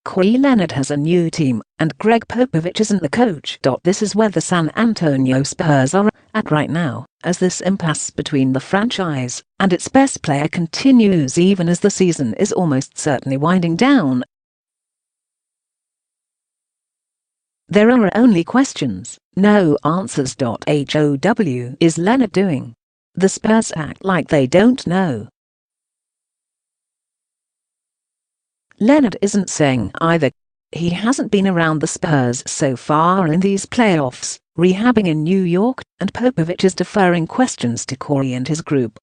Kawhi Leonard has a new team, and Gregg Popovich isn't the coach. This is where the San Antonio Spurs are at right now, as this impasse between the franchise and its best player continues even as the season is almost certainly winding down. There are only questions, no answers. How is Leonard doing? The Spurs act like they don't know. Leonard isn't saying either. He hasn't been around the Spurs so far in these playoffs, rehabbing in New York, and Popovich is deferring questions to Kawhi and his group.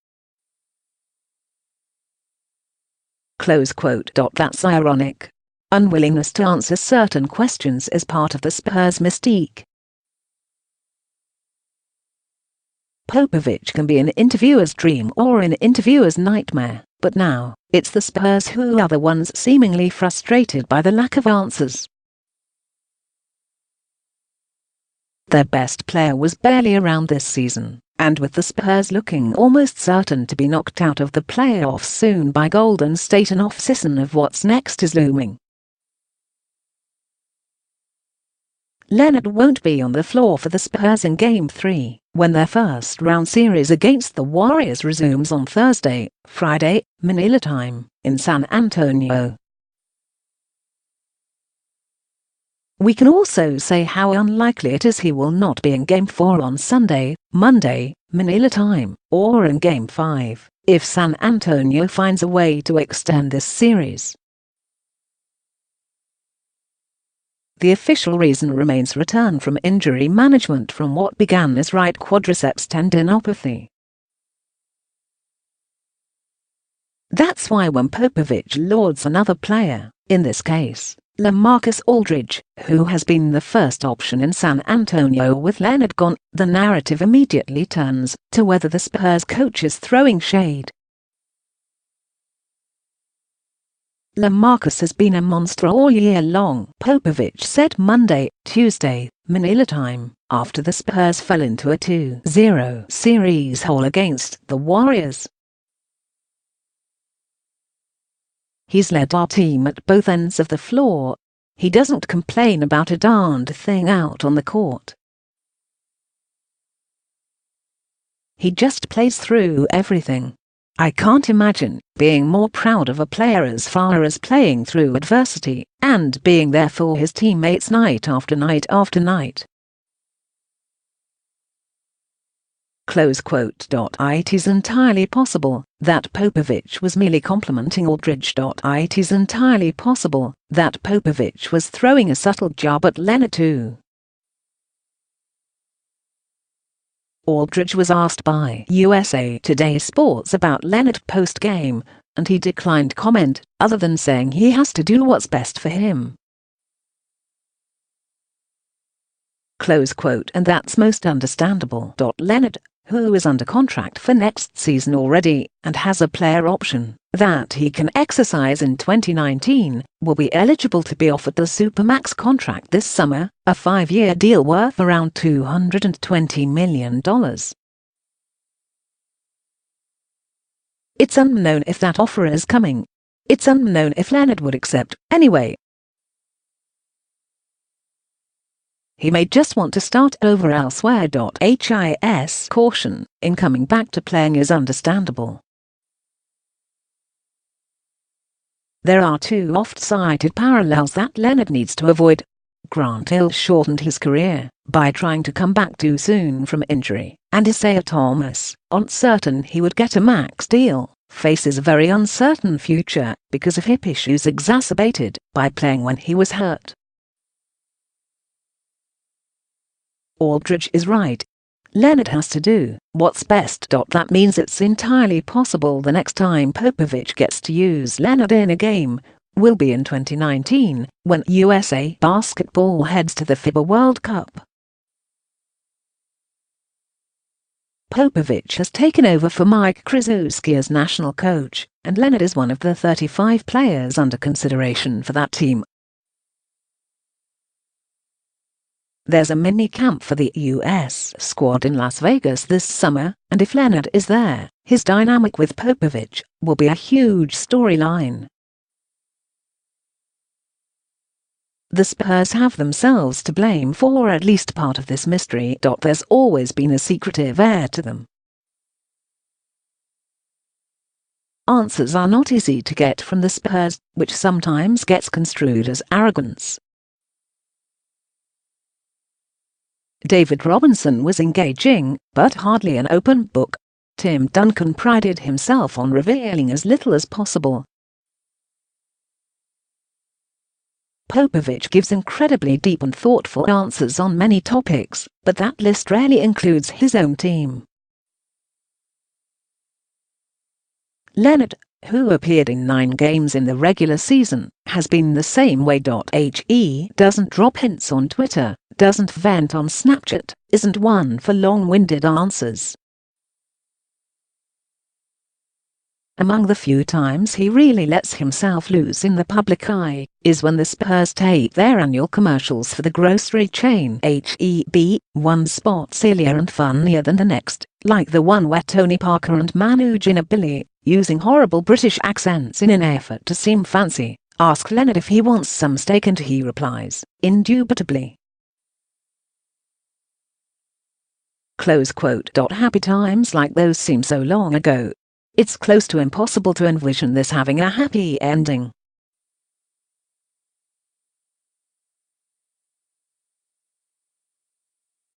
Close quote. That's ironic. Unwillingness to answer certain questions is part of the Spurs' mystique. Popovich can be an interviewer's dream or an interviewer's nightmare, but now, it's the Spurs who are the ones seemingly frustrated by the lack of answers. Their best player was barely around this season, and with the Spurs looking almost certain to be knocked out of the playoffs soon by Golden State, an off-season of what's next is looming. Leonard won't be on the floor for the Spurs in Game 3, when their first-round series against the Warriors resumes on Thursday, Friday, Manila time, in San Antonio. We can also say how unlikely it is he will not be in Game 4 on Sunday, Monday, Manila time, or in Game 5, if San Antonio finds a way to extend this series. The official reason remains return from injury management from what began as right quadriceps tendinopathy. That's why when Popovich lauds another player, in this case, LaMarcus Aldridge, who has been the first option in San Antonio with Leonard gone, the narrative immediately turns to whether the Spurs coach is throwing shade. LaMarcus has been a monster all year long, Popovich said Monday, Tuesday, Manila time, after the Spurs fell into a 2-0 series hole against the Warriors. He's led our team at both ends of the floor. He doesn't complain about a darned thing out on the court. He just plays through everything. I can't imagine being more proud of a player as far as playing through adversity and being there for his teammates night after night after night. Close quote. It is entirely possible that Popovich was merely complimenting Aldridge. It is entirely possible that Popovich was throwing a subtle jab at Leonard too. Aldridge was asked by USA Today Sports about Leonard post-game, and he declined comment, other than saying he has to do what's best for him. Close quote. And that's most understandable. Leonard, who is under contract for next season already, and has a player option that he can exercise in 2019, will be eligible to be offered the Supermax contract this summer, a 5-year deal worth around $220 million. It's unknown if that offer is coming. It's unknown if Leonard would accept, anyway. He may just want to start over elsewhere. His caution in coming back to playing is understandable. There are two oft-cited parallels that Leonard needs to avoid. Grant Hill shortened his career by trying to come back too soon from injury, and Isaiah Thomas, uncertain he would get a max deal, faces a very uncertain future because of hip issues exacerbated by playing when he was hurt. Aldridge is right. Leonard has to do what's best. That means it's entirely possible the next time Popovich gets to use Leonard in a game will be in 2019, when USA Basketball heads to the FIBA World Cup. Popovich has taken over for Mike Krzyzewski as national coach, and Leonard is one of the 35 players under consideration for that team. There's a mini-camp for the U.S. squad in Las Vegas this summer, and if Leonard is there, his dynamic with Popovich will be a huge storyline. The Spurs have themselves to blame for at least part of this mystery. There's always been a secretive air to them. Answers are not easy to get from the Spurs, which sometimes gets construed as arrogance. David Robinson was engaging, but hardly an open book. Tim Duncan prided himself on revealing as little as possible. Popovich gives incredibly deep and thoughtful answers on many topics, but that list rarely includes his own team. Leonard, who appeared in 9 games in the regular season, has been the same way. He doesn't drop hints on Twitter, doesn't vent on Snapchat, isn't one for long-winded answers. Among the few times he really lets himself loose in the public eye is when the Spurs tape their annual commercials for the grocery chain H-E-B, one spot sillier and funnier than the next, like the one where Tony Parker and Manu Ginobili, using horrible British accents in an effort to seem fancy, ask Leonard if he wants some steak and he replies, indubitably. Close quote. Happy times like those seem so long ago. It's close to impossible to envision this having a happy ending.